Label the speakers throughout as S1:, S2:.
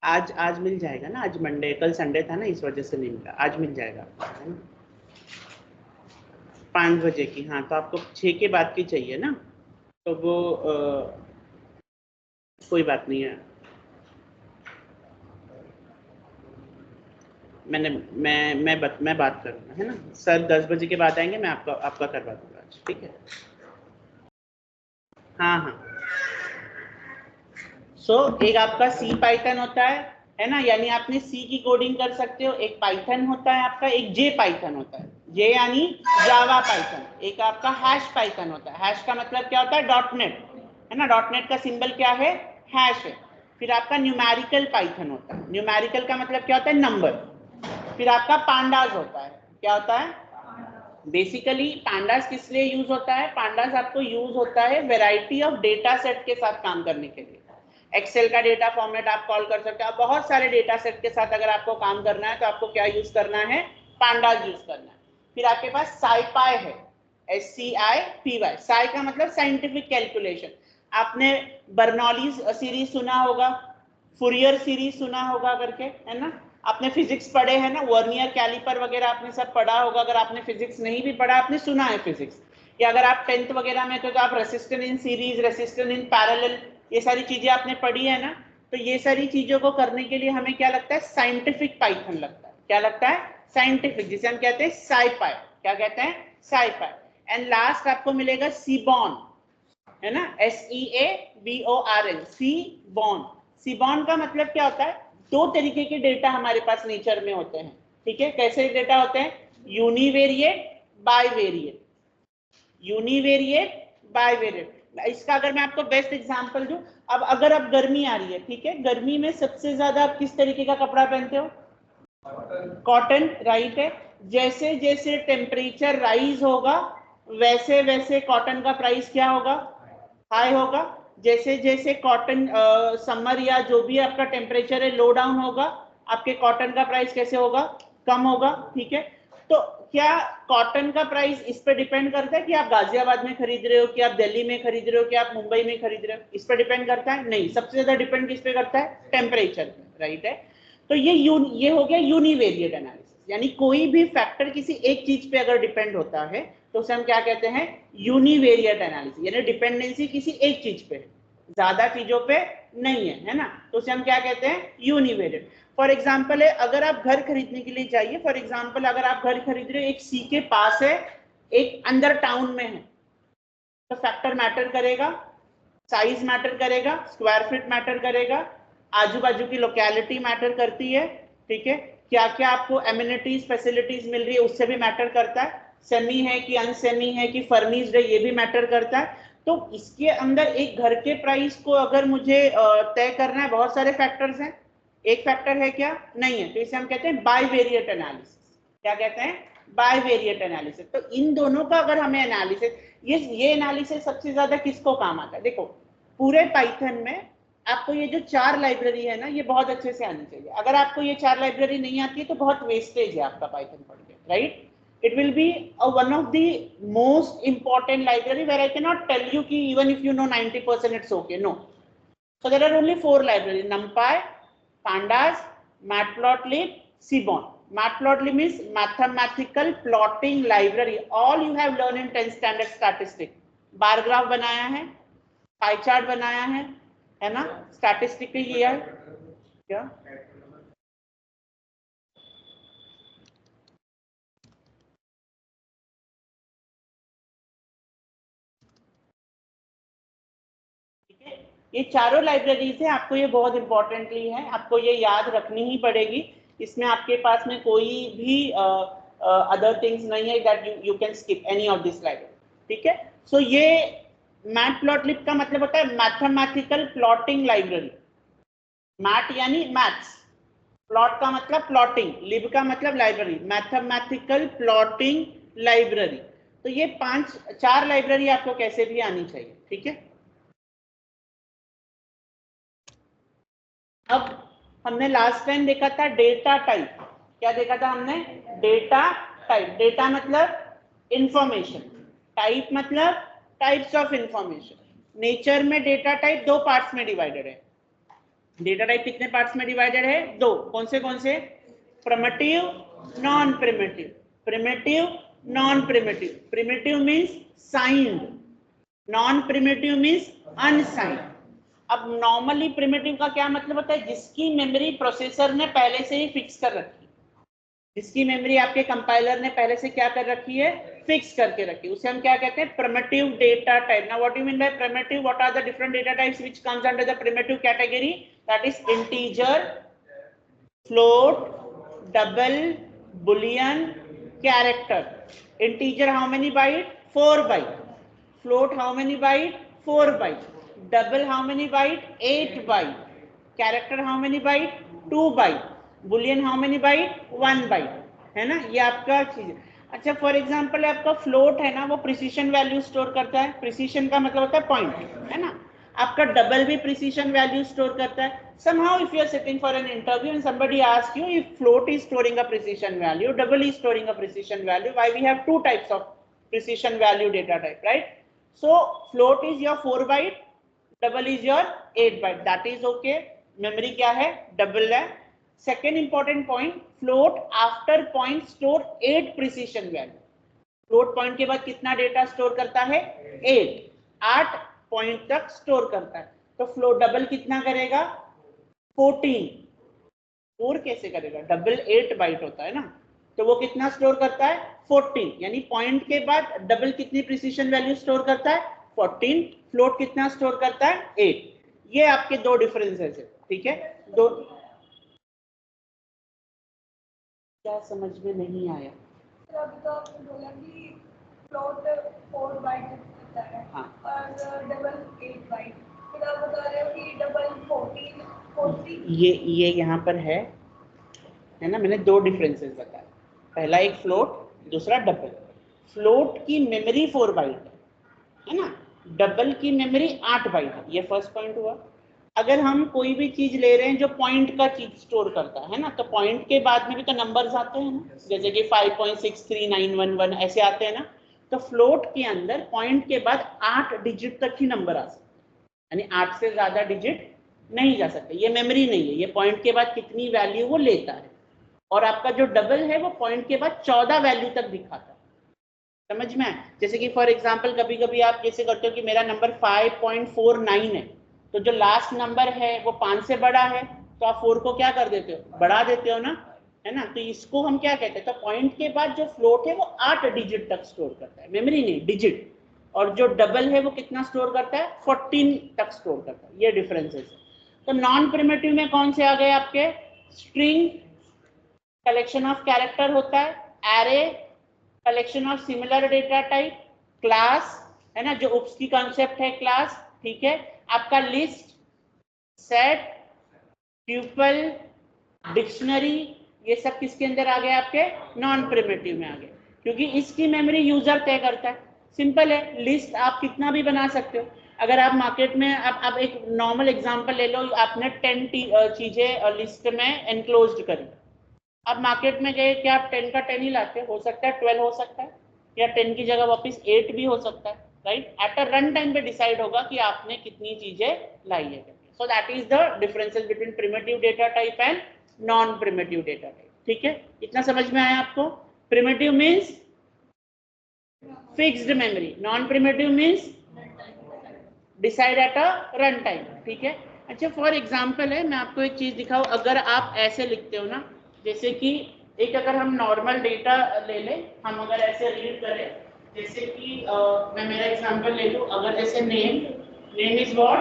S1: आज आज मिल जाएगा ना, आज मंडे, कल संडे था ना, इस वजह से नहीं मिला, आज मिल जाएगा, है ना? 5 बजे की, हाँ, तो आपको 6 के बाद की चाहिए ना, तो वो कोई बात नहीं है, मैं बात करूँगा, है ना सर, 10 बजे के बाद आएंगे, मैं आपका करवा दूंगा आज, ठीक है? हाँ हाँ। एक आपका सी पाइथन होता है ना, यानी आपने सी की कोडिंग कर सकते हो, एक पाइथन होता है आपका, एक जे पाइथन होता है, जे यानी जावा पाइथन, एक आपका हैश पाइथन होता है, हैश का मतलब क्या होता है, डॉट नेट, है ना, डॉट नेट का सिंबल क्या है, हैश है। फिर आपका न्यूमेरिकल पाइथन होता है, न्यूमेरिकल का मतलब क्या होता है, नंबर। फिर आपका पांडास होता है, क्या होता है, बेसिकली पांडास किस लिए यूज होता है, पांडास आपको यूज होता है वेराइटी ऑफ डेटा सेट के साथ काम करने के लिए। एक्सेल का डेटा फॉर्मेट आप कॉल कर सकते हो, बहुत सारे डेटा सेट के साथ अगर आपको काम करना है तो आपको क्या यूज करना है, पांडास यूज करना है। फिर आपके पास साइपाई है, SCIPY, साई का मतलब साइंटिफिक कैलकुलेशन। आपने बर्नौली सीरीज सुना होगा, फुरियर सीरीज सुना होगा करके, है ना, आपने फिजिक्स पढ़े हैं ना, वर्नियर कैलिपर वगैरह आपने सब पढ़ा होगा, अगर आपने फिजिक्स नहीं भी पढ़ा, आपने सुना है फिजिक्स, या अगर आप 10th वगैरह में तो आप resistance in series, resistance in parallel, ये सारी चीजें आपने पढ़ी है ना। तो ये सारी चीजों को करने के लिए हमें क्या लगता है, साइंटिफिक पाइथन लगता है, क्या लगता है, साइंटिफिक, जिसे हम कहते हैं साइपाई, क्या कहते हैं, साइपाई। एंड लास्ट आपको मिलेगा सीबॉन, है ना, SEABORN, सीबॉन। सीबॉन का मतलब क्या होता है, दो तरीके के डेटा हमारे पास नेचर में होते हैं, ठीक है, कैसे डेटा होते हैं, यूनिवेरिएट, बाइवेरिएट, यूनिवेरिएट, बाइवेरिएट। इसका अगर मैं आपको बेस्ट एग्जांपल दूं, अब अगर अब गर्मी आ रही है, ठीक है, गर्मी में सबसे ज्यादा आप किस तरीके का कपड़ा पहनते हो, कॉटन, राइट है। जैसे जैसे टेम्परेचर राइज होगा वैसे वैसे कॉटन का प्राइस क्या होगा, हाई होगा। जैसे जैसे कॉटन समर या जो भी आपका टेम्परेचर है लो डाउन होगा, आपके कॉटन का प्राइस कैसे होगा, कम होगा, ठीक है। तो क्या कॉटन का प्राइस इस पे डिपेंड करता है कि आप गाजियाबाद में खरीद रहे हो, कि आप दिल्ली में खरीद रहे हो, कि आप मुंबई में खरीद रहे हो, इस पे डिपेंड करता है, नहीं, सबसे ज्यादा डिपेंड किस पे करता है, टेम्परेचर पे, राइट है। तो ये हो गया यूनिवेरिएट एनालिसिस, यानी कोई भी फैक्टर किसी एक चीज पे अगर डिपेंड होता है तो उसे हम क्या कहते हैं, यूनिवेरिएट एनालिसिस, यानी डिपेंडेंसी किसी एक चीज पे है, ज्यादा चीजों पे नहीं है ना, तो उसे हम क्या कहते हैं, यूनिवेरिएट। फॉर एग्जाम्पल है, अगर आप घर खरीदने के लिए चाहिए, फॉर एग्जाम्पल अगर आप घर खरीद रहे हो, एक सी के पास है, एक अंदर टाउन में है, तो फैक्टर मैटर करेगा, साइज मैटर करेगा, स्क्वायर फीट मैटर करेगा, आजू बाजू की लोकेलिटी मैटर करती है, ठीक है, क्या क्या आपको एमिनिटीज फैसिलिटीज मिल रही है उससे भी मैटर करता है, सेमी है कि अनसेमी है कि फर्निश्ड है ये भी मैटर करता है। तो इसके अंदर एक घर के प्राइस को अगर मुझे तय करना है, बहुत सारे फैक्टर्स हैं, एक फैक्टर है क्या, नहीं है, तो इसे हम कहते हैं बाइवेरिएट एनालिसिस, क्या कहते हैं, बाइवेरिएट एनालिसिस। तो इन दोनों का अगर हमें एनालिसिस, ये एनालिसिस सबसे ज्यादा किसको काम आता है, देखो पूरे पाइथन में आपको ये जो 4 लाइब्रेरी है ना, ये बहुत अच्छे से आनी चाहिए, अगर आपको ये 4 लाइब्रेरी नहीं आती है तो बहुत वेस्टेज है आपका पाइथन पढ़ के, right. It will be one of the most important library where I cannot tell you कि even if you know 90% it's okay, no. So there are only 4 libraries, NumPy, Pandas, Matplotlib, Seaborn. Matplotlib means mathematical plotting library, all you have learned in 10th standard statistics. Bar graph बनाया है, pie chart बनाया है ना, statistic ये है क्या, ये चारों लाइब्रेरीज है, आपको ये बहुत इंपॉर्टेंटली है, आपको ये याद रखनी ही पड़ेगी, इसमें आपके पास में कोई भी अदर थिंग्स नहीं है that you can skip any of this library, ठीक है। सो ये मैटप्लॉटलिब का मतलब होता है मैथमेटिकल प्लॉटिंग लाइब्रेरी, मैथ यानी मैथ्स, प्लॉट का मतलब प्लॉटिंग, लिब का मतलब लाइब्रेरी, मैथमेटिकल प्लॉटिंग लाइब्रेरी। तो ये 4 लाइब्रेरी आपको कैसे भी आनी चाहिए, ठीक है। अब हमने लास्ट टाइम देखा था डेटा टाइप, क्या देखा था हमने, डेटा टाइप, डेटा मतलब इंफॉर्मेशन, टाइप मतलब टाइप्स ऑफ इंफॉर्मेशन। नेचर में डेटा टाइप 2 पार्ट्स में डिवाइडेड है, डेटा टाइप कितने पार्ट्स में डिवाइडेड है? दो। कौन से? Primitive, non primitive. Primitive, non primitive. Primitive means signed, non primitive means unsigned. अब नॉर्मली प्रिमिटिव का क्या मतलब होता है? जिसकी मेमोरी प्रोसेसर ने पहले से ही फिक्स कर रखी है, जिसकी मेमोरी आपके कंपाइलर ने पहले से क्या कर रखी है? फिक्स करके रखी है, उसे हम क्या कहते हैं? Primitive data type. Now what you mean by primitive? What are the different data types which comes under the primitive category? That is integer, float, double, boolean, character. Integer how many byte? 4 byte. Float how many byte? 4 byte. Double how many byte? 8 byte. Character how many byte? 2 byte. Boolean how many byte? 1 byte. है ना, ये आपका चीज है। अच्छा, for example आपका float है ना, वो प्रिसीशन वैल्यू स्टोर करता है। प्रिसीशन का मतलब होता है पॉइंट, है ना। आपका डबल भी प्रिसीशन वैल्यू स्टोर करता है। somehow if you are sitting for an interview and somebody asks you if float is storing a precision value, double is storing a precision value, why we have two types of precision value data type, right? So float is your 4 byte, double is your 8 byte. That is okay. Memory क्या है? double है. Second important point, float after point store 8 precision value. Float point के बाद कितना data store करता है? 8 point तक store करता है। तो फ्लोट डबल कितना करेगा? 14। 4 कैसे करेगा? डबल 8 बाइट होता है ना, तो वो कितना स्टोर करता है? 14। यानी पॉइंट के बाद डबल कितनी प्रिसीशन वैल्यू स्टोर करता है? 14। फ्लोट कितना स्टोर करता है? 8। ये आपके दो डिफरेंसेस है, ठीक है। दो क्या समझ में नहीं आया?
S2: अभी तो आपने बोला कि फ्लोट 4 बाइट होता है,
S1: हाँ,
S2: और डबल 8 बाइट। फिर आप बता रहे हो कि डबल 14।
S1: ये यहाँ पर है ना, मैंने दो डिफरेंसेस बताए। पहला एक फ्लोट, दूसरा डबल। फ्लोट की मेमोरी 4 बाइट है ना, डबल की मेमोरी 8 बाइट है। ये फर्स्ट पॉइंट हुआ। अगर हम कोई भी चीज ले रहे हैं जो पॉइंट का चीज स्टोर करता है ना, तो पॉइंट के बाद में भी तो नंबर्स आते हैं ना, जैसे कि 5.63911 ऐसे आते हैं ना। तो फ्लोट के अंदर पॉइंट के बाद 8 डिजिट तक ही नंबर आ सकते, यानी 8 से ज्यादा डिजिट नहीं जा सकते। ये मेमोरी नहीं है, ये पॉइंट के बाद कितनी वैल्यू वो लेता है। और आपका जो डबल है वो पॉइंट के बाद 14 वैल्यू तक दिखाता है। समझ में आए? जैसे कि फॉर एग्जांपल कभी कभी आप जैसे करते हो कि मेरा नंबर 5.49 है, तो जो लास्ट नंबर है वो 5 से बड़ा है, तो आप 4 को क्या कर देते हो? बढ़ा देते हो ना, है ना। तो इसको हम क्या कहते हैं? तो पॉइंट के बाद जो फ्लोट है वो 8 डिजिट तक स्टोर करता है, मेमोरी नहीं, डिजिट। और जो डबल है वो कितना स्टोर करता है? 14 तक स्टोर करता है। ये डिफरेंसेस है। तो नॉन प्रिमिटिव में कौन से आ गए आपके? स्ट्रिंग, कलेक्शन ऑफ कैरेक्टर होता है, array, collection of similar data type, class, है ना, जो उप्स की कॉन्सेप्ट है क्लास, ठीक है। आपका लिस्ट, सेट, ट्यूपल, डिक्शनरी, ये सब किसके अंदर आ गए? आपके नॉन प्रिमिटिव में आ गए, क्योंकि इसकी मेमोरी यूजर तय करता है। सिंपल है, लिस्ट आप कितना भी बना सकते हो। अगर आप मार्केट में आप एक नॉर्मल एग्जांपल ले लो, आपने 10 चीजें लिस्ट में एनक्लोज्ड करी, अब मार्केट में गए, क्या आप 10 का 10 ही लाते? हो सकता है 12 हो सकता है, या 10 की जगह वापस 8 भी हो सकता है, right. At a run time पे डिसाइड होगा कि आपने कितनी चीजें लाई है। So that is the differences between primitive data type and non primitive data type, ठीक है। इतना समझ में आया आपको? Primitive means fixed memory, non primitive means decide at a run time, ठीक है। अच्छा, फॉर एग्जाम्पल है, मैं आपको एक चीज दिखाऊं। अगर आप ऐसे लिखते हो ना, जैसे कि एक अगर हम नॉर्मल डेटा ले लें, हम अगर ऐसे रीड करें, जैसे कि मैं मेरा एग्जांपल ले लूं। अगर जैसे नेम इज व्हाट?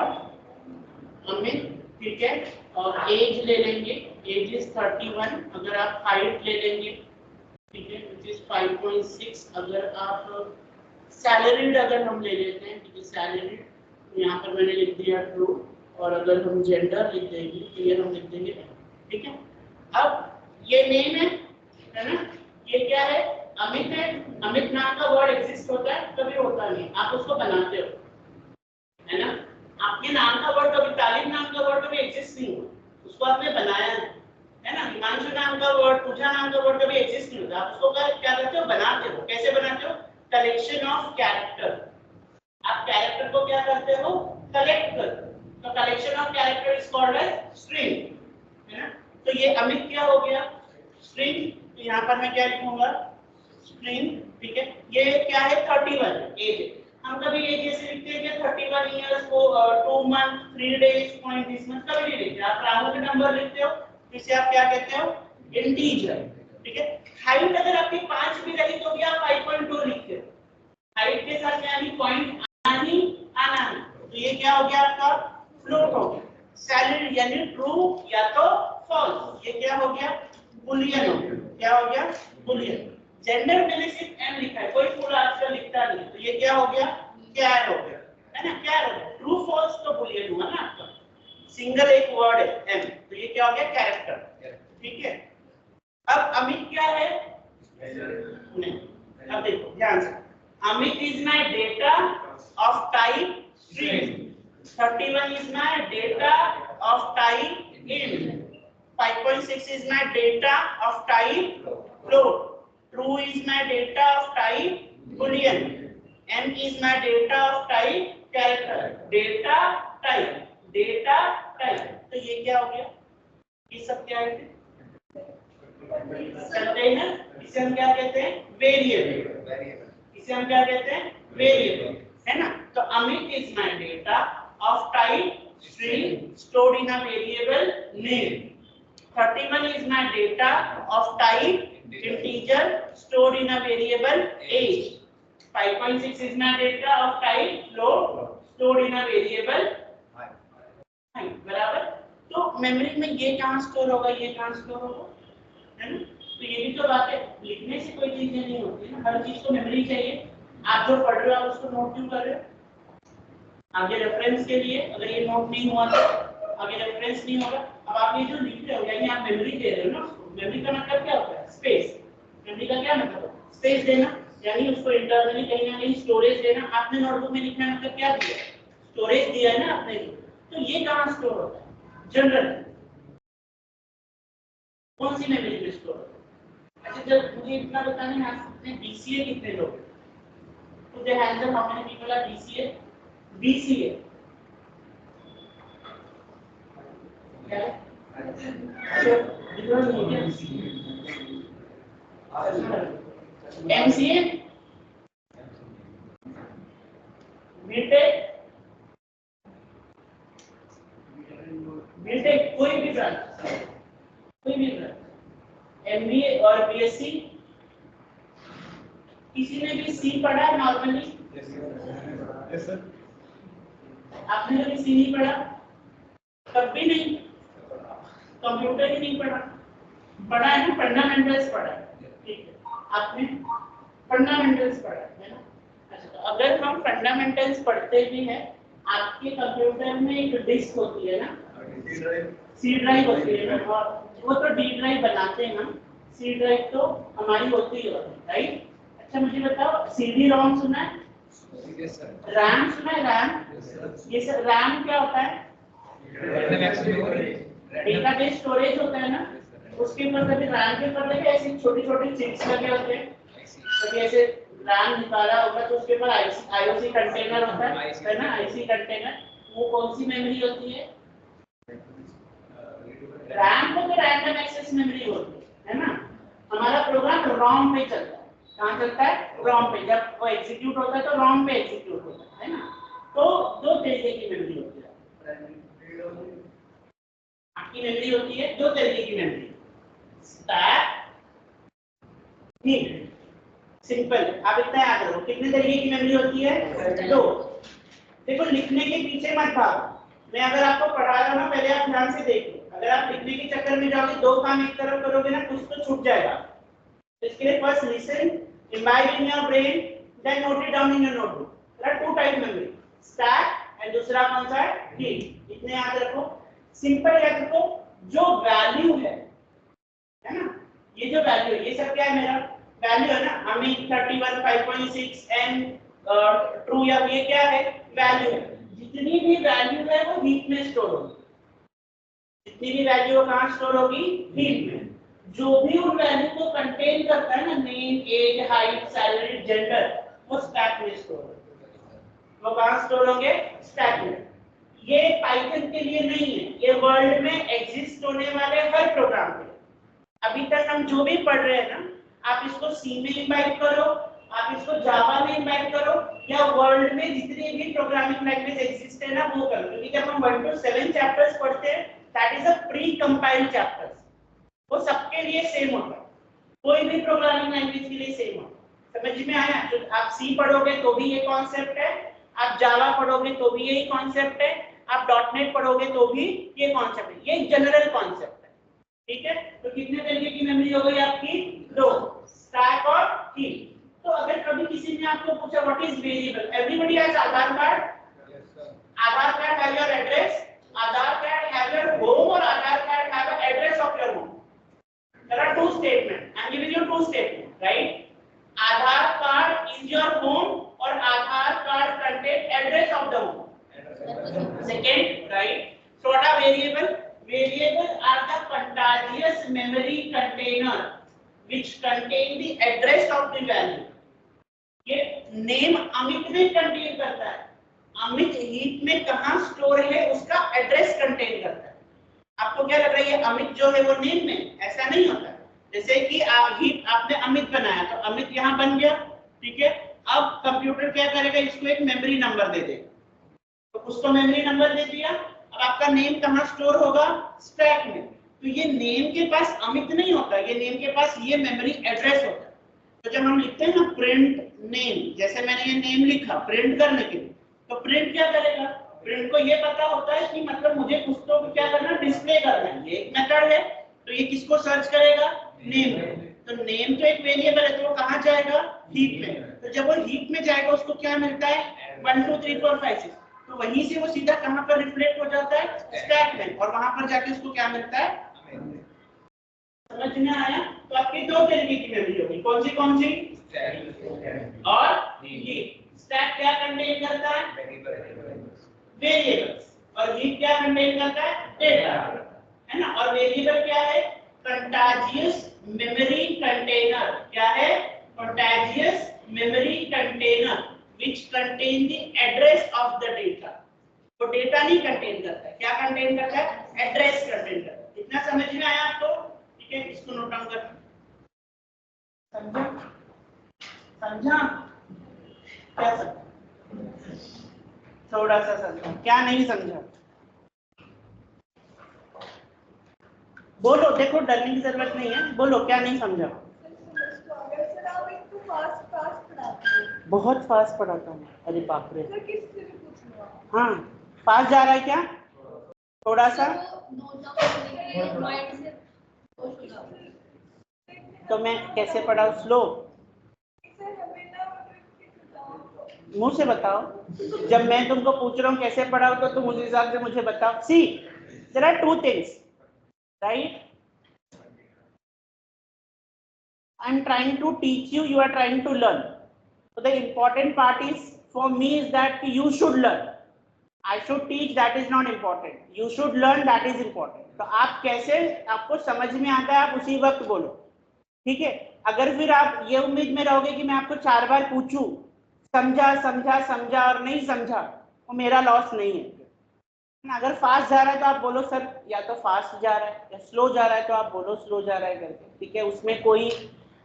S1: अमित, ठीक है। और एज ले लेंगे, एज इज 31। अगर आप हाइट ले लेंगे, ठीक है, विच इज 5.6। अगर आप सैलरीड अगर हम ले लेते हैं, ठीक है, सैलरीड, यहाँ पर मैंने लिख दिया ट्रू। और अगर हम जेंडर लिख देंगे तो ये हम लिख देंगे, ठीक है। अब ये नेम है ना, ये क्या है? अमित है। अमित नाम का वर्ड एग्जिस्ट होता है? कभी होता नहीं, आप उसको बनाते हो, है ना। आपके नाम का वर्ड कभी, तालिम नाम का वर्ड कभी एग्जिस्ट नहीं हुआ, उसको आपने बनाया है ना। हिमांशु नाम का वर्ड, पूजा नाम का वर्ड कभी एग्जिस्ट नहीं होता, आप उसको क्या करते हो? बनाते हो। कैसे बनाते हो? Collection of character. आप कैरेक्टर को क्या करते हो? कलेक्ट करते हो। तो collection of character is called as string, है ना। तो ये अमित क्या हो गया, स्ट्रिंग। तो यहाँ पर मैं क्या लिखूंगा, स्ट्रिंग, ठीक है। ये क्या है, 31 एज। हम कभी एज ऐसे लिखते हैं कि 31 इयर्स को 2 month 3 days point this month, कभी नहीं लिखते। आप राउंड नंबर लिखते हो, इसे आप क्या कहते हो, इंटीजर, ठीक है। हाइट अगर आपकी 5 भी रही तो भी आप 5.2 लिखते हो। हाइट के साथ यानी पॉइंट आना है, तो ये क्या हो गया आपका, फ्लोट हो गया। सैलरी यानी ट्रू या तो फॉल्स, ये क्या हो गया, बुलियन हो गया। क्या हो गया, बुलियन। जेंडर मैंने सिर्फ एम लिखा है, कोई पूरा अक्षर लिखता नहीं, तो ये क्या हो गया, कैर हो गया, है ना, कैर हो गया। ट्रू फॉल्स तो बुलियन हुआ ना आपका, सिंगल एक वर्ड है एम, तो ये क्या हो गया, कैरेक्टर, ठीक है। अब अमित क्या है, नहीं, अब देखो ध्यान से, Amit is my data of type string, 31 is my data of type int, 5.6 is my data of type float, true is my data of type boolean, m is my data of type character, data type। तो ये क्या हो गया, ये सब क्या है, container, इसे हम क्या कहते हैं, वेरिएबल, इसे हम क्या कहते हैं, वेरिएबल, है ना। तो Amit is my data of type string stored in a variable name, 31 is my data of type integer stored in a variable age, 5.6 is my data of type float stored in a variable height, बराबर। तो memory में ये कहाँ store होगा, ये कहाँ store होगा, है ना। तो ये भी तो बात है, लिखने से कोई चीजें नहीं होती ना, हर चीज को मेमोरी चाहिए। आप जो पढ़ रहे हो आप उसको नोट क्यों कर रहे हो, आगे रेफरेंस के लिए। अगर ये नोट नहीं हुआ तो आगे रेफरेंस नहीं होगा। अब आप ये जो लिख रहे हो यानी आप मेमोरी दे रहे हो ना उसको। मेमोरी का मतलब क्या होता है, स्पेस। मेमोरी का क्या मतलब, स्पेस देना, यानी उसको इंटरनली कहीं ना कहीं स्टोरेज देना। आपने नोटबुक में लिखना है मतलब क्या दिया, स्टोरेज दिया है ना आपने। तो ये कहाँ स्टोर होता है, जनरल कौन सी मेमोरी में स्टोर होता है। अच्छा जब मुझे इतना बताने में आपने बीसीए कितने लोग, तो they hand up how many people are BCA, BCA क्या है, MCA, बीटेक, कोई भी ब्रांच, MBA और BSc। किसी ने भी सी पढ़ा है नॉर्मली, यस सर। आपने कभी सी नहीं पढ़ा, कभी नहीं, कंप्यूटर ही नहीं पढ़ा, पढ़ा है ना, फंडामेंटल्स पढ़ा है, ठीक है, आपने फंडामेंटल्स पढ़ा है ना। अच्छा तो अगर हम फंडामेंटल्स पढ़ते भी हैं, आपके कंप्यूटर में एक डिस्क होती है ना, सी ड्राइव होती है ना, और वो तो डी ड्राइव बनाते हैं हम, सी ड्राइव तो हमारी होती है, राइट। अच्छा मुझे बताओ, सीडी रोम सुना है, रैम सुना है, रैम, ये सर रैम क्या होता है, डेटाबेस स्टोरेज होता है ना, उसके ऊपर कभी रैम के ऊपर देखिए ऐसे छोटे-छोटे चिप्स लगे होते हैं, कभी ऐसे रैम निकाला होगा तो उसके ऊपर आईओसी कंटेनर होता है ना, आईसी कंटेनर। वो कौन सी मेमोरी होती है, रैम को तो रैंडम एक्सेस मेमोरी होती है ना। हमारा प्रोग्राम रोम पे चलता है, कहाँ चलता है, रोम पे। जब वो एग्जीक्यूट होता है तो रोम पे एग्जीक्यूट होता है ना। तो दो तरीके की मेमोरी होती है, आपकी मेमोरी होती है दो तरीके की मेमोरी, स्टैक, हीप। सिंपल, आप इतना याद रखो। कितने तरीके की मेमोरी होती है, दो। देखो लिखने के पीछे मत भागो, मैं अगर आपको पढ़ा रहा हूं ना, पहले आप ध्यान से देखो। अगर आप लिखने के चक्कर में जाओगे, दो काम एक तरफ करोगे ना, कुछ तो छूट जाएगा। तो इसके लिए first listen, imbibe in your brain, then note it down in your notebook. There are two type memory, stack and दूसरा कौन सा है, heap। इतने याद रखो, सिंपल याद रखो। जो वैल्यू है ना, ये जो वैल्यू है, ये सब क्या है, मेरा वैल्यू है ना। हमें 31 5.6 एंड ट्रू या ये क्या है, वैल्यू है। जितनी भी वैल्यू है वो हीप में स्टोर होगी, जितनी भी वैल्यू कहाँ स्टोर होगी, हीप में। जो भी उन वैल्यू को कंटेन करता है ना, name, age, height, salary, gender, वो स्टैक में स्टोर होगा। वो कहाँ स्टोर होंगे, स्टैक में। ये पाइथन के लिए नहीं है, ये वर्ल्ड में एग्जिस्ट होने वाले हर प्रोग्राम के लिए। अभी तक हम जो भी पढ़ रहे हैं ना, आप इसको सी में इम्बाइब करो, आप इसको जावा में इम्बाइब करो, या वर्ल्ड में जितनी भी प्रोग्रामिंग लैंग्वेज एग्जिस्ट है ना वो करो, क्योंकि जब हम 1 to 7 चैप्टर्स पढ़ते हैं that is a pre compiled chapters, वो सबके लिए सेम होता है, कोई भी प्रोग्रामिंग लैंग्वेज के लिए सेम होता है। समझ में आया? तो आप सी पढ़ोगे तो भी ये कॉन्सेप्ट है, आप जावा पढ़ोगे तो भी यही कॉन्सेप्ट है, आप .NET पढ़ोगे तो भी ये कॉन्सेप्ट है, ये जनरल कॉन्सेप्ट है। ठीक है, तो कितने तरीके की मेमोरी हो गई आपकी? 2, स्टैक और हीप। तो अगर कभी किसी ने आपको पूछा what is variable, everybody has Aadhaar card, Aadhaar card have your address, Aadhaar card have your home, और Aadhaar card have address of your home. There are two statements. I am giving you two statements, right? Aadhaar card is your home, or Aadhaar card contains address of the home. Second, right? So what are variable? Variable are the contiguous memory container which contain the address of the value. ये name Amit में contain करता है, Amit heap में कहाँ store है उसका address contain करता है। आपको क्या लग रहा है ये अमित जो है वो नेम में? ऐसा नहीं होता। जैसे कि आपने अमित बनाया तो अमित यहाँ बन गया, ठीक है। अब कंप्यूटर क्या करेगा, इसको एक मेमोरी नंबर दे देगा, तो उसको मेमोरी नंबर दे दिया। अब आपका नेम कहाँ स्टोर होगा? स्टैक में। तो ये नेम के पास अमित नहीं होता, ये नेम के पास ये मेमोरी एड्रेस होता है। तो जब हम लिखते हैं ना प्रिंट नेम, जैसे मैंने ये नेम लिखा प्रिंट करने के लिए, तो प्रिंट क्या करेगा? प्रिंट को ये पता होता है कि मतलब मुझे कुछ तो क्या करना, डिस्प्ले करना है, ये एक मेथड है। तो ये किसको सर्च करेगा? नेम। तो नेम तो एक वेरिएबल है, तो वो कहाँ जाएगा? हीप में। तो जब वो हीप में जाएगा उसको क्या मिलता है? 1 2 3 4 5 6। तो वहीं से वो सीधा कहाँ पर रिफ्लेक्ट हो जाता है? स्टैक में, और वहां पर जाके उसको क्या मिलता है? समझ में आया? तो आपकी दो तरीके की मेमोरी होगी, कौन सी? और हीप। स्टैक क्या कंटेन करता है? वेरिएबल्स, और हीप क्या कंटेन करता है? डेटा, है ना। और वेरिएबल क्या है? Contagious memory container. क्या है? Contagious memory container which contain the address of the data। तो डेटा नहीं कंटेन करता है, क्या कंटेन करता है? एड्रेस कंटेन करता है। इतना समझ में आया आपको? ठीक है, इसको नोट डाउन कर। समझा? क्या समझा? थोड़ा सा समझा, क्या नहीं समझा? बोलो, देखो डरने की जरूरत नहीं है, बोलो क्या नहीं समझा? बहुत फास्ट पढ़ाता हूँ। अरे बाप रे। हाँ, फास्ट जा रहा है क्या? थोड़ा सा तो मैं कैसे पढ़ाऊँ? स्लो? मुंह से बताओ। जब मैं तुमको पूछ रहा हूँ कैसे पढ़ाऊँ तो तुम उस हिसाब से मुझे बताओ। See, there are two things, right? I am trying to teach you, you are trying to learn. So the important part is for me is that you should learn. I should teach, that is not important. You should learn, that is important. तो आप कैसे, आपको समझ में आता है आप उसी वक्त बोलो, ठीक है। अगर फिर आप ये उम्मीद में रहोगे कि मैं आपको 4 बार पूछूं समझा और नहीं समझा, तो मेरा लॉस नहीं है। अगर फास्ट जा रहा है तो आप बोलो सर या तो फास्ट जा रहा है, या स्लो जा रहा है तो आप बोलो स्लो जा रहा है करके, ठीक है। उसमें कोई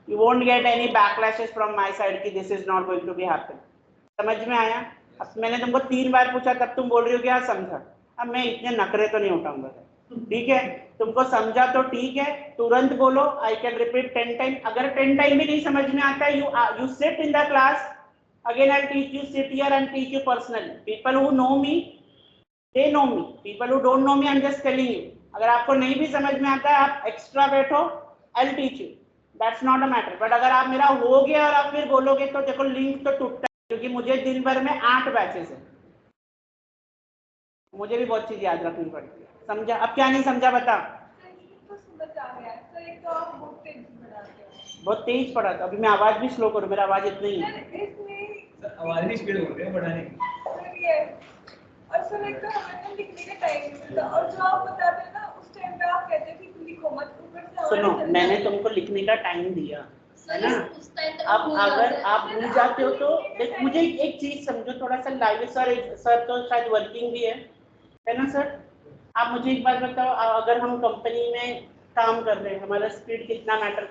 S1: you won't get any backlashes from my side कि this is not going to be happen। समझ में आया? अब मैंने तुमको 3 बार पूछा तब तुम बोल रही हो क्या समझा। अब मैं इतने नखरे तो नहीं उठाऊंगा, ठीक है। तुमको समझा तो ठीक है, तुरंत बोलो आई कैन रिपीट 10 टाइम। अगर 10 टाइम भी नहीं समझ में आता है, you sit in the class again, I'll teach you, sit here and teach you personally। people who know me they know me, people who don't know me I'm just telling you। अगर आपको नहीं भी समझ में आता है आप extra बैठो, I'll teach you, that's not a matter। But अगर आप मेरा हो गया और आप फिर बोलोगे तो देखो लिंक तो टूटता है, क्योंकि मुझे दिन भर में 8 बैचेस है, मुझे भी बहुत चीज याद रखनी पड़ती है। समझा? अब क्या नहीं समझा बता? बहुत तेज पढ़ा था। अभी मैं आवाज भी स्लो करूँ? मेरा आवाज इतना ही है। आवाज नहीं स्पीड बोल रहे हैं बढ़ाने की।
S2: और सर एक तो हमें लिखने का टाइम मिलता, और जो आप बताते हैं ना उस टाइम पे आप कहते हैं कि लिखो मत, ऊपर से
S1: सुनो, मैंने तुमको लिखने का टाइम दिया है ना। अब अगर आप भूल जाते हो तो देख, मुझे एक चीज समझो थोड़ा सा लाइव। सर तो शायद वर्किंग भी है, है ना सर। आप मुझे एक बात बताओ, अगर हम कंपनी में काम कर रहे हैं, हमारा स्पीड कितना मैटर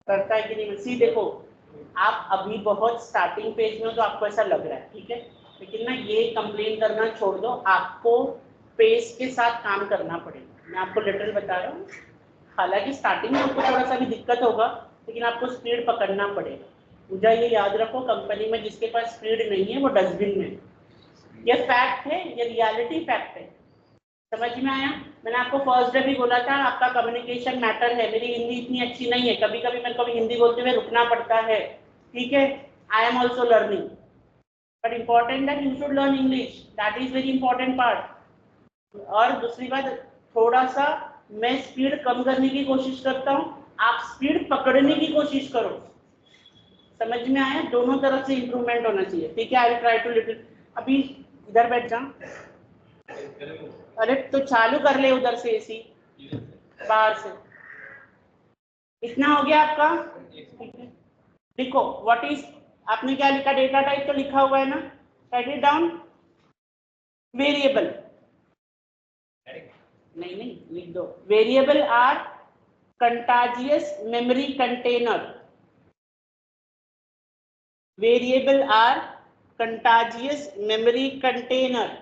S1: करता है कि नहीं? सी देखो, आप अभी बहुत स्टार्टिंग पेज में हो तो आपको ऐसा लग रहा है, ठीक है, लेकिन ना ये कंप्लेन करना छोड़ दो, आपको पेस के साथ काम करना पड़ेगा। मैं आपको लिटरल बता रहा हूँ, हालांकि स्टार्टिंग में आपको थोड़ा सा भी दिक्कत होगा, लेकिन आपको स्पीड पकड़ना पड़ेगा। मुझे ये याद रखो, कंपनी में जिसके पास स्पीड नहीं है वो डस्टबिन में। ये फैक्ट है, ये रियलिटी फैक्ट है। समझ में आया? मैंने आपको फर्स्ट डे भी बोला था, आपका कम्युनिकेशन मैटर है। मेरी हिंदी इतनी अच्छी नहीं है, कभी कभी मेरे को भी हिंदी बोलते हुए रुकना पड़ता है, ठीक है। I am also learning, but important that you should learn English, that is very important part. और दूसरी बात, थोड़ा सा मैं स्पीड कम करने की कोशिश करता हूँ, आप स्पीड पकड़ने की कोशिश करो। समझ में आया? दोनों तरफ से इंप्रूवमेंट होना चाहिए, ठीक है। I will try to little, अभी इधर बैठ जा। अरे तो चालू कर ले उधर से एसी, बाहर से। इतना हो गया आपका? लिखो व्हाट इज, आपने क्या लिखा? डेटा टाइप तो लिखा हुआ है ना, राइट इट डाउन। वेरिएबल, नहीं नहीं लिख दो। Variable are contagious memory container. Variable are contagious memory container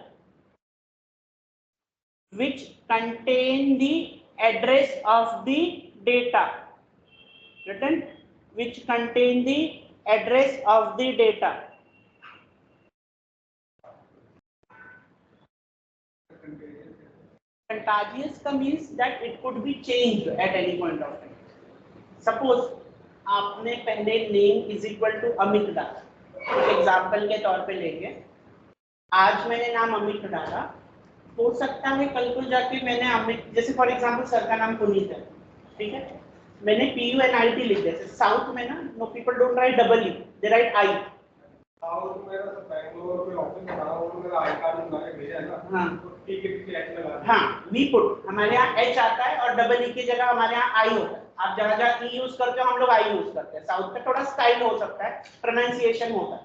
S1: which contain the address of the data. Written, which contain the address of the data. Contagious का means that it could be changed at any point of time. Suppose आपने पहले name is equal to Amit डाला, example के तौर पे लेंगे। आज मैंने नाम अमित डाला, हो सकता है कल को जाके मैंने अमित, जैसे फॉर एग्जाम्पल सर का नाम पुनीत है, ठीक है, मैंने PUNIT लिख दिया। साउथ में ना, know people don't write W, they right I।
S3: South में तो बैंगलोर में ऑफिस में रहा हूं, मेरा आई कार्ड निकाल के भेजा है ना।
S1: हाँ
S3: ठीक है, पीछे H लगा।
S1: हाँ, वी पुट, हमारे यहाँ H आता है और डबल E की जगह हमारे यहाँ I होता है। आप जहाँ जहाँ E यूज करते हो, हम लोग I यूज करते हैं। साउथ में थोड़ा स्टाइल हो सकता है, प्रोनाउंसिएशन होता है।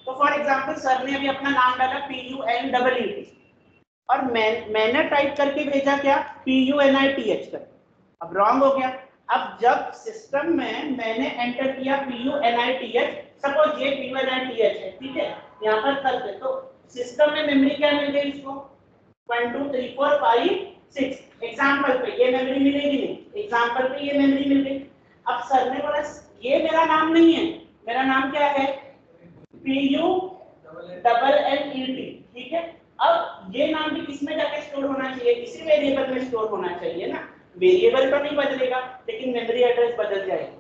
S1: तो फॉर एग्जाम्पल सर ने अभी अपना नाम डाला PUNET, और मैंने टाइप करके भेजा क्या? PUNITH करके। अब रॉन्ग हो गया। अब जब सिस्टम में मैंने एंटर किया PUNITH, सपोज ये PUNITH है, ठीक है, यहाँ पर कर दे, तो सिस्टम में मेमोरी क्या मिल गई इसको? 1 2 3 4 5 6। एग्जाम्पल पे ये मेमोरी मिलेगी नहीं, एग्जाम्पल पे ये मेमोरी मिल गई। अब सर ने बोला ये मेरा नाम नहीं है, मेरा नाम क्या है? PUNNET, ठीक है। अब ये नाम भी किसमें जाके स्टोर होना चाहिए? इसी वेरिएबल में स्टोर होना चाहिए ना। वेरिएबल तो नहीं बदलेगा, लेकिन मेमोरी एड्रेस बदल जाएगा।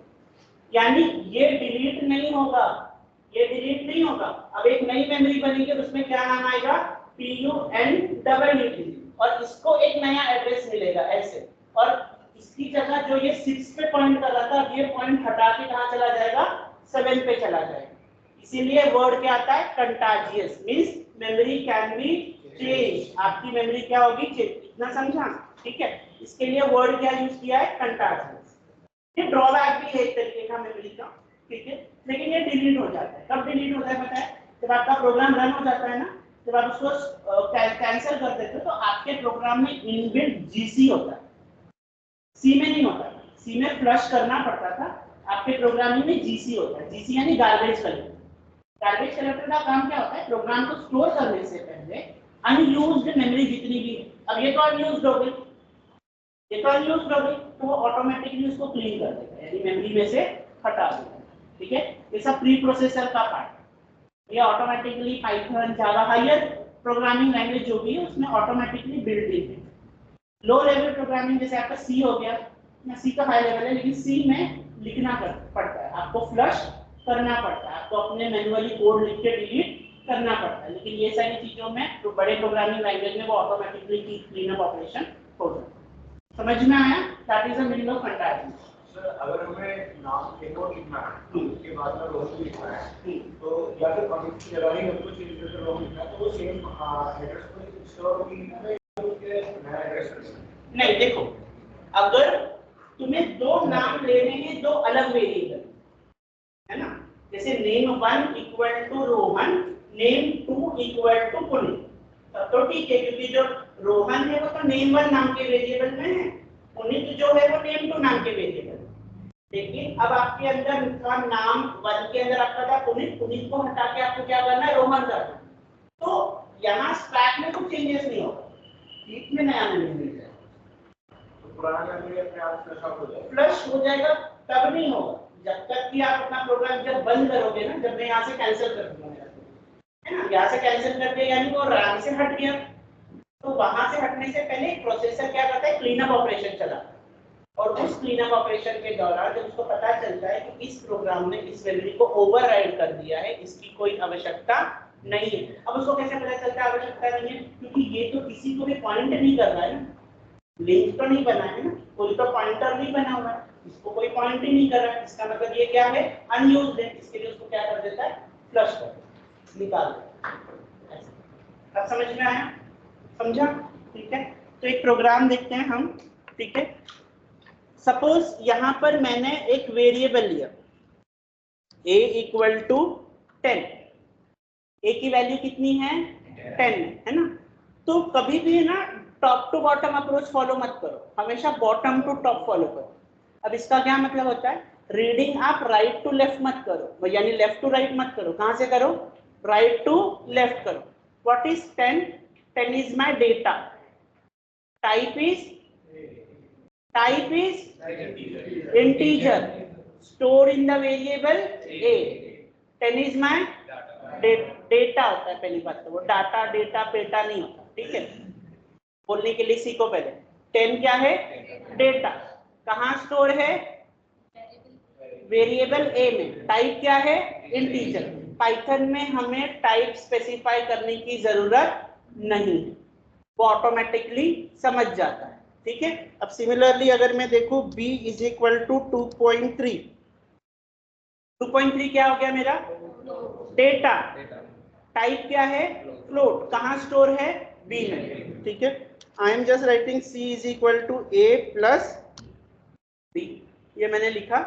S1: यानी ये डिलीट नहीं होगा, ये डिलीट नहीं होगा। अब एक नई मेमोरी बनेगी, उसमें क्या नाम आएगा? PUNET, और इसको एक नया एड्रेस मिलेगा ऐसे। और इसकी जगह जो ये 6 पे पॉइंट कर रहा था, अब ये पॉइंट हटा के कहाँ चला जाएगा? 7 पे चला जाएगा। इसीलिए वर्ड क्या आता है? Contagious, means memory can be change. आपकी मेमोरी क्या होगी? चेंज। इतना समझा? ठीक है। इसके लिए वर्ड क्या यूज किया है? कंटाजियस। ये ड्रॉबैक भी है एक तरीके का मेमोरी का, ठीक है, लेकिन ये डिलीट हो जाता है। कब डिलीट होता है पता है? जब आपका प्रोग्राम रन हो जाता है ना, जब आप उसको कैंसिल कर देते हो, तो आपके प्रोग्राम में इनबिल्ट GC होता है, सी में नहीं होता। सी में फ्लश करना पड़ता था, आपके प्रोग्रामिंग में GC होता है। GC यानी गार्बेज कलेक्टर। गार्बेज कलेक्टर का काम क्या होता है? प्रोग्राम को स्टोर करने से पहले अनयूज्ड मेमोरी जितनी भी, अब ये तो अनयूज्ड हो गई, ये तो अनयूज्ड हो गई, तो वो ऑटोमेटिकली उसको क्लीन कर देगा, यानी मेमोरी में से हटा देगा, ठीक है। ये सब प्री प्रोसेसर का पार्ट, ये ऑटोमेटिकली पाइथन, जावा, हायर प्रोग्रामिंग लैंग्वेज जो भी है उसमें ऑटोमेटिकली बिल्ट इन है। लो लेवल प्रोग्रामिंग जैसे आपका सी हो गया, सी का हाई लेवल है, लेकिन सी में लिखना पड़ता है, आपको फ्लश करना पड़ता है, आपको अपने मैन्युअली कोड लिख के डिलीट करना पड़ता है। लेकिन ये सारी चीजों में तो बड़े प्रोग्रामिंग लैंग्वेज में वो ऑटोमेटिकली क्लीन अप ऑपरेशन हो जाता है। समझ में आया? That is a meaning of contagious.
S3: Sir अगर हमें नाम एक और लिखना है, उसके बाद में रोहन लिखना है, तो या फिर अमित की जगह ही हमको चेंज करके रोहन लिखना है, तो वो सेम एड्रेस पर स्टोर होगी या उसके नया एड्रेस?
S1: नहीं, देखो, अगर तुम्हें दो नाम लेने हैं, दो अलग वेरिएबल है ना, जैसे name 1 equal to Rohan, name 2 equal to Puneet, तब तो ठीक है, क्योंकि जो रोहन है वो तो name1 नाम के वेरिएबल में है, पुनीत जो है वो name2 नाम के वेरिएबल है। लेकिन अब आपके अंदर का नाम 1 के अंदर आपका था पुनीत, पुनीत को हटा के आपको क्या करना है, रोहन करना है। तो यहाँ स्टैक में कुछ चेंजेस नहीं होगा, हीप में नया नहीं मिलेगा,
S3: तो पुराना मेमोरी अपने आप फ्लश आउट हो जाएगा।
S1: फ्लश हो जाएगा तब नहीं होगा जब तक कि आप अपना प्रोग्राम जब बंद करोगे ना, जब मैं यहाँ से कैंसिल कर दूंगा है ना, यहाँ से कैंसिल कर दिया यानी वो RAM से हट गया, तो वहां से हटने से पहले प्रोसेसर क्या करता है, क्लीनअप ऑपरेशन चलाता है, और उस क्लीनअप ऑपरेशन के दौरान जब उसको पता चलता है कि इस प्रोग्राम ने इस मेमोरी को ओवरराइड कर दिया है, इसकी कोई आवश्यकता नहीं है। अब उसको कैसे पता चलता है आवश्यकता नहीं है, क्योंकि ये तो किसी को भी पॉइंट नहीं कर रहा है ना, लिंक तो नहीं बना है ना, कोई तो पॉइंटर नहीं बना हुआ है, इसको कोई पॉइंट ही नहीं कर रहा है, इसका मतलब ये क्या है, अनयूज्ड है, इसके लिए उसको क्या कर देता है, फ्लश कर देता है, निकाल देता है। अब समझ में आया, समझा, ठीक है। तो एक प्रोग्राम देखते हैं हम, ठीक है। सपोज यहां पर मैंने एक वेरिएबल लिया a इक्वल टू 10, a की वैल्यू कितनी है, 10 है ना। तो कभी भी ना top to bottom approach follow मत करो, हमेशा बॉटम टू टॉप फॉलो करो। अब इसका क्या मतलब होता है, रीडिंग आप राइट टू लेफ्ट मत करो, यानी लेफ्ट टू राइट मत करो, कहां से करो, राइट टू लेफ्ट करो। What is 10, 10 is my data, type is integer, stored in the variable a, 10 is my data होता है, पहली बात तो वो डाटा डेटा पेटा नहीं होता, ठीक है। बोलने के लिए सीखो पहले, 10 क्या है, डेटा, कहाँ स्टोर है, वेरिएबल a में, टाइप क्या है, इंटीजर। पाइथन में हमें टाइप स्पेसिफाई करने की जरूरत नहीं है, वो ऑटोमेटिकली समझ जाता है, ठीक है। अब सिमिलरली अगर मैं देखूं b इज इक्वल टू 2.3, 2.3 क्या हो गया मेरा, डेटा, टाइप क्या है, फ्लोट, कहाँ स्टोर है, b में, ठीक है। I am just writing c is equal to a plus b, ये मैंने लिखा,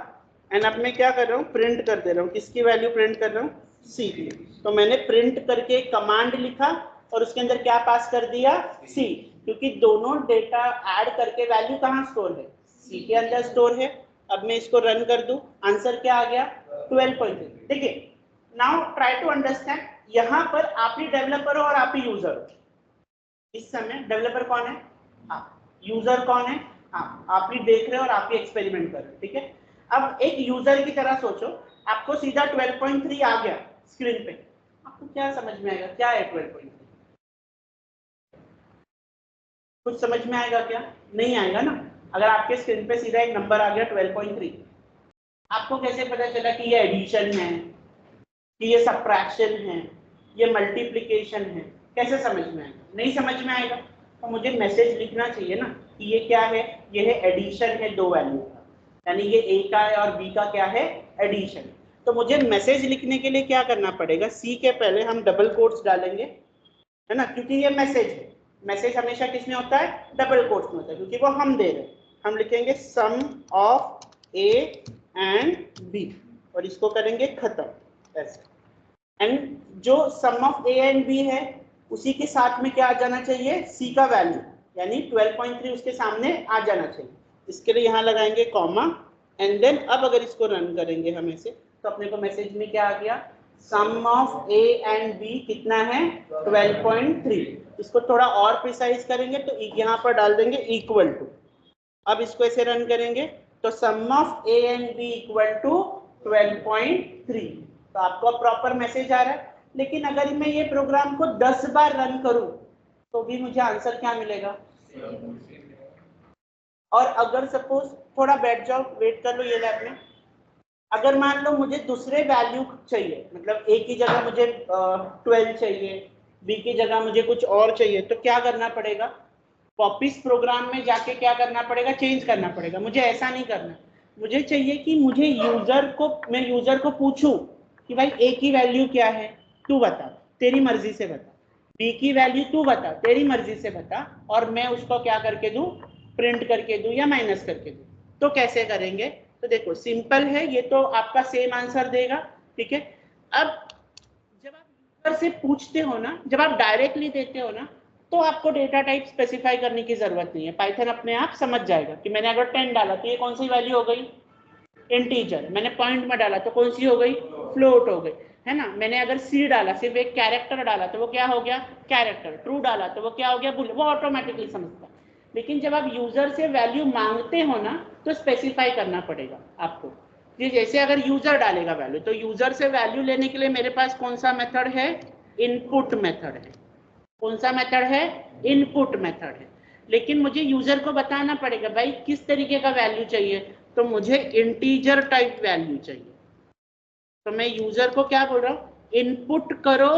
S1: एंड अब मैं क्या कर रहा हूँ, प्रिंट कर दे रहा हूँ, किसकी वैल्यू प्रिंट कर रहा हूँ, c की। तो मैंने प्रिंट करके एक कमांड लिखा और उसके अंदर क्या पास कर दिया, c, क्योंकि दोनों डेटा ऐड करके वैल्यू कहाँ स्टोर है, c के अंदर स्टोर है। अब मैं इसको रन कर दूं, आंसर क्या आ गया, 12.3। देखिए, नाउ ट्राई टू अंडरस्टैंड, यहाँ पर आप ही डेवलपर हो और आप ही यूजर हो। इस समय डेवलपर कौन है, आप, यूजर कौन है, आप ही देख रहे हो और आप ही एक्सपेरिमेंट कर रहे हो, ठीक है। अब एक यूजर की तरह सोचो, आपको सीधा 12.3 आ गया स्क्रीन पे, आपको क्या समझ में आएगा, क्या है 12.3, कुछ समझ में आएगा क्या, नहीं आएगा ना। अगर आपके स्क्रीन पे सीधा एक नंबर आ गया 12.3, आपको कैसे पता चला कि ये एडिशन है, कि ये सब्ट्रैक्शन है, ये मल्टीप्लिकेशन है, कैसे समझ में आएगा, नहीं समझ में आएगा। तो मुझे मैसेज लिखना चाहिए ना कि ये क्या है, ये है एडिशन है दो वैल्यू का, यानी ये a का है और b का क्या है, एडिशन। तो मुझे मैसेज लिखने के लिए क्या करना पड़ेगा, c के पहले हम डबल कोट्स डालेंगे, है ना, क्योंकि ये मैसेज है, मैसेज हमेशा किसमें होता है, डबल कोट्स में होता है, क्योंकि वो हम दे रहे हैं। हम लिखेंगे सम ऑफ a एंड b और इसको करेंगे खत्म, ऐसे। एंड जो सम ऑफ a एंड b है उसी के साथ में क्या आ जाना चाहिए, c का वैल्यू, यानी 12.3 उसके सामने आ जाना चाहिए। इसके लिए यहाँ लगाएंगे कॉमा, एंड देन अब अगर इसको रन करेंगे हम ऐसे, तो अपने को मैसेज में क्या आ गया, सम ऑफ a एंड b कितना है, 12.3। इसको थोड़ा और प्रिसाइज करेंगे तो यहाँ पर डाल देंगे इक्वल टू। अब इसको ऐसे रन करेंगे तो sum of a and b equal to 12.3, तो आपको प्रॉपर मैसेज आ रहा है। लेकिन अगर मैं ये प्रोग्राम को 10 बार रन करूं तो भी मुझे आंसर क्या मिलेगा, और अगर सपोज थोड़ा बैठ जाओ, वेट कर लो ये लैब में, अगर मान लो मुझे दूसरे वैल्यू चाहिए, मतलब a की जगह मुझे 12 चाहिए, b की जगह मुझे कुछ और चाहिए, तो क्या करना पड़ेगा, वापिस प्रोग्राम में जाके क्या करना पड़ेगा, चेंज करना पड़ेगा। मुझे ऐसा नहीं करना, मुझे चाहिए कि मुझे मैं यूजर को पूछूं कि भाई a की वैल्यू क्या है, तू बता, तेरी मर्जी से बता, b की वैल्यू तू बता, तेरी मर्जी से बता, और मैं उसको क्या करके दूं, प्रिंट करके दूं या माइनस करके दूं। तो कैसे करेंगे, तो देखो सिंपल है, ये तो आपका सेम आंसर देगा, ठीक है। अब जब आप से पूछते हो ना, जब आप डायरेक्टली देते हो ना, तो आपको डेटा टाइप स्पेसिफाई करने की जरूरत नहीं है। पाइथन अपने आप समझ जाएगा कि मैंने अगर 10 डाला तो ये कौन सी वैल्यू हो गई, इंटीजर। मैंने पॉइंट में डाला तो कौन सी हो गई, फ्लोट हो गई, है ना। मैंने अगर सी डाला, सिर्फ एक कैरेक्टर डाला तो वो क्या हो गया, कैरेक्टर। ट्रू डाला तो वो क्या हो गया, बुल। वो ऑटोमेटिकली समझता है। लेकिन जब आप यूजर से वैल्यू मांगते हो ना, तो स्पेसिफाई करना पड़ेगा आपको। ये जैसे अगर यूजर डालेगा वैल्यू, तो यूजर से वैल्यू लेने के लिए मेरे पास कौन सा मेथड है, इनपुट मेथड है। कौन सा मेथड है, इनपुट मेथड है। लेकिन मुझे यूजर को बताना पड़ेगा भाई किस तरीके का वैल्यू चाहिए, तो मुझे इंटीजर टाइप वैल्यू चाहिए। तो मैं यूजर को क्या बोल रहा हूँ, इनपुट करो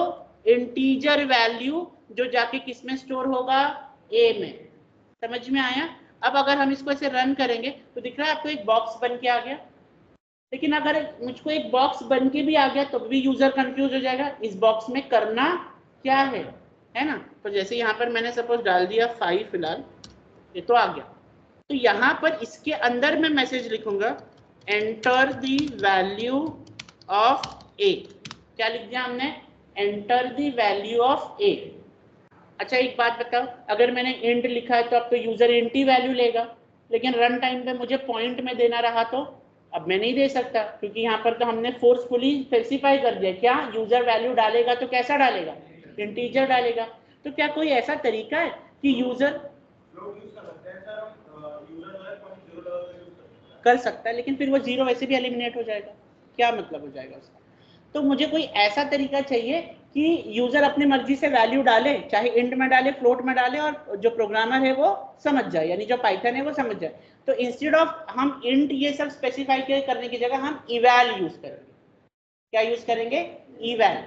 S1: इंटीजर वैल्यू, जो जाके किस में स्टोर होगा, ए में। समझ में आया। अब अगर हम इसको ऐसे रन करेंगे तो दिख रहा है आपको एक बॉक्स बन के आ गया। लेकिन अगर मुझको एक बॉक्स बन के भी आ गया तो भी यूजर कंफ्यूज हो जाएगा, इस बॉक्स में करना क्या है ना। तो जैसे यहाँ पर मैंने सपोज डाल दिया 5 फिलहाल, ये तो आ गया। तो यहाँ पर इसके अंदर मैं मैसेज लिखूंगा, एंटर द वैल्यू ऑफ ए। क्या लिख दिया हमने, एंटर द वैल्यू ऑफ ए। अच्छा एक बात बताओ, अगर मैंने इंट लिखा है तो अब तो यूजर इंट ही वैल्यू लेगा, लेकिन रन टाइम पे मुझे पॉइंट में देना रहा तो अब मैं नहीं दे सकता, क्योंकि यहाँ पर तो हमने फोर्सफुली स्पेसिफाई कर दिया क्या, यूजर वैल्यू डालेगा तो कैसा डालेगा, इंटीजर डालेगा। तो क्या कोई ऐसा तरीका है कि यूजर कर सकता है, लेकिन फिर वो जीरो वैसे भी एलिमिनेट हो जाएगा, क्या मतलब हो जाएगा उसका। तो मुझे कोई ऐसा तरीका चाहिए कि यूजर अपनी मर्जी से वैल्यू डाले, चाहे इंट में डाले, फ्लोट में डाले, और जो प्रोग्रामर है वो समझ जाए, यानी जो पाइथन है वो समझ जाए। तो इंस्टेड ऑफ हम इंट ये सब स्पेसिफाई करने की जगह हम इवैल यूज करेंगे। क्या यूज करेंगे, इवैल।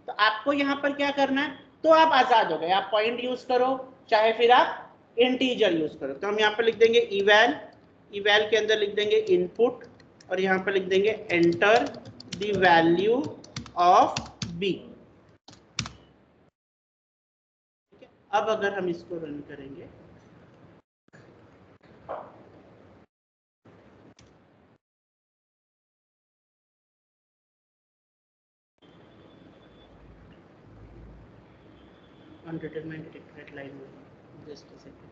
S1: तो आपको यहाँ पर क्या करना है, तो आप आजाद हो गए, आप पॉइंट यूज करो चाहे फिर आप इंटीजर यूज करो। तो हम यहाँ पर लिख देंगे इवैल, इवैल के अंदर लिख देंगे इनपुट, और यहाँ पर लिख देंगे enter the value of B. अब अगर हम इसको रन करेंगे, अनडिटरमाइंड डिफरेंट लाइन में, जस्ट अ सेकंड।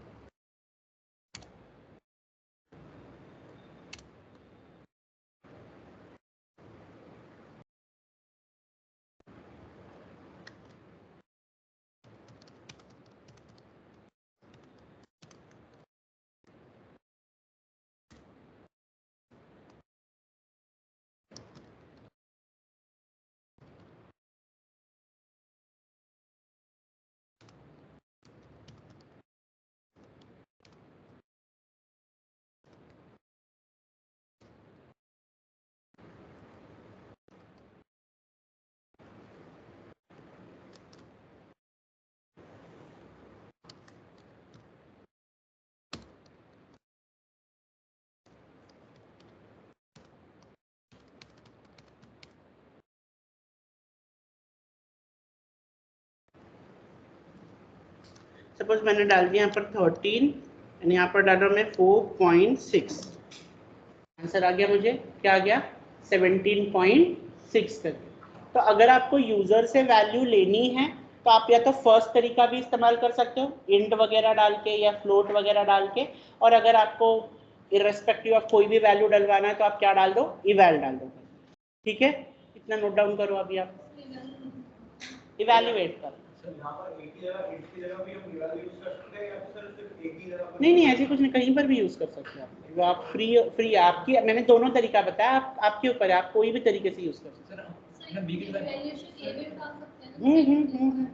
S1: सपोज मैंने डाल दिया यहाँ पर 13 एंड यहाँ पर डाला मैं 4.6, आंसर आ गया मुझे, क्या आ गया 17.6 करके। तो अगर आपको यूजर से वैल्यू लेनी है तो आप या तो फर्स्ट तरीका भी इस्तेमाल कर सकते हो, इंट वगैरह डाल के या फ्लोट वगैरह डाल के, और अगर आपको इररेस्पेक्टिव ऑफ कोई भी वैल्यू डलवाना है तो आप क्या डाल दो, इवैल डाल दो। ठीक है, इतना नोट डाउन करो अभी आप, इवैल्यूएट कर। नहीं ऐसे कुछ नहीं, कहीं पर भी यूज कर सकते हैं आप, वो आप फ्री आपकी, मैंने दोनों तरीका बताया, आप आपके ऊपर है, आप कोई भी तरीके से यूज कर सकते हैं।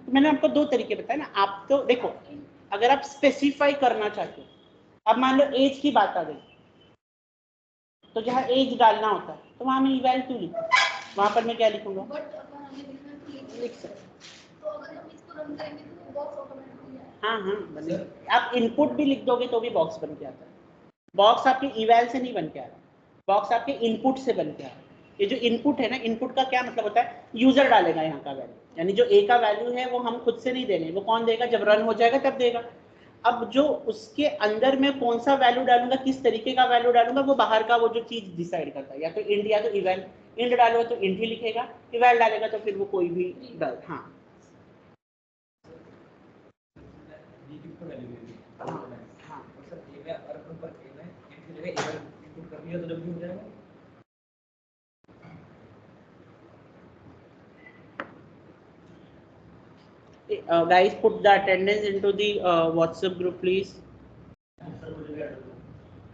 S1: तो मैंने आपको दो तरीके बताए ना। आप तो देखो, अगर आप स्पेसिफाई करना चाहते हो, अब मान लो एज की बात आ गई, तो जहाँ एज डालना होता है तो वहां मैं इवैल क्यों लिखूं, वहां पर मैं क्या लिखूंगा, लिख सकते। हाँ बने, आप इनपुट भी लिख दोगे तो भी बॉक्स बन के आता है। बॉक्स आपके इवैल से नहीं बन के आ रहा, बॉक्स आपके इनपुट से बन के आ रहा है। ये जो इनपुट है ना, इनपुट का क्या मतलब होता है, यूजर डालेगा यहाँ का वैल्यू, यानी जो ए का वैल्यू है वो हम खुद से नहीं दे रहे, वो कौन देगा, जब रन हो जाएगा तब देगा। अब जो उसके अंदर में कौन सा वैल्यू डालूंगा, किस तरीके का वैल्यू डालूंगा, वो बाहर का वो जो चीज डिसाइड करता है, या तो इंट या तो इवैल। इंट डालो तो इंट ही लिखेगा, इवैल डालेगा तो फिर वो कोई भी डाल। हाँ,
S3: ये तो डब्ल्यू हो जाएगा।
S1: Guys, put the attendance into the WhatsApp group please.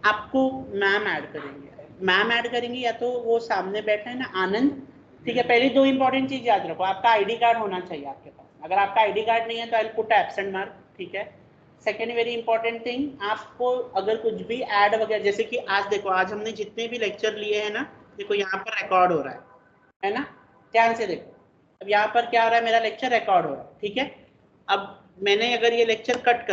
S1: आपको मैम ऐड करेंगे या तो वो सामने बैठा है ना आनंद, ठीक है। पहले दो इंपॉर्टेंट चीज याद रखो, आपका आईडी कार्ड होना चाहिए आपके पास। अगर आपका आईडी कार्ड नहीं है तो I will put absent mark, ठीक है। सेकेंड वेरी इंपॉर्टेंट थिंग, आपको अगर कुछ भी ऐड वगैरह, जैसे कि आज देखो, आज हमने जितने भी लेक्चर लिए हैं ना, देखो यहाँ पर रिकॉर्ड हो रहा है ना, ध्यान से देखो। अब यहाँ पर क्या हो रहा है, मेरा लेक्चर रिकॉर्ड हो रहा है, ठीक है। अब मैंने अगर ये लेक्चर कट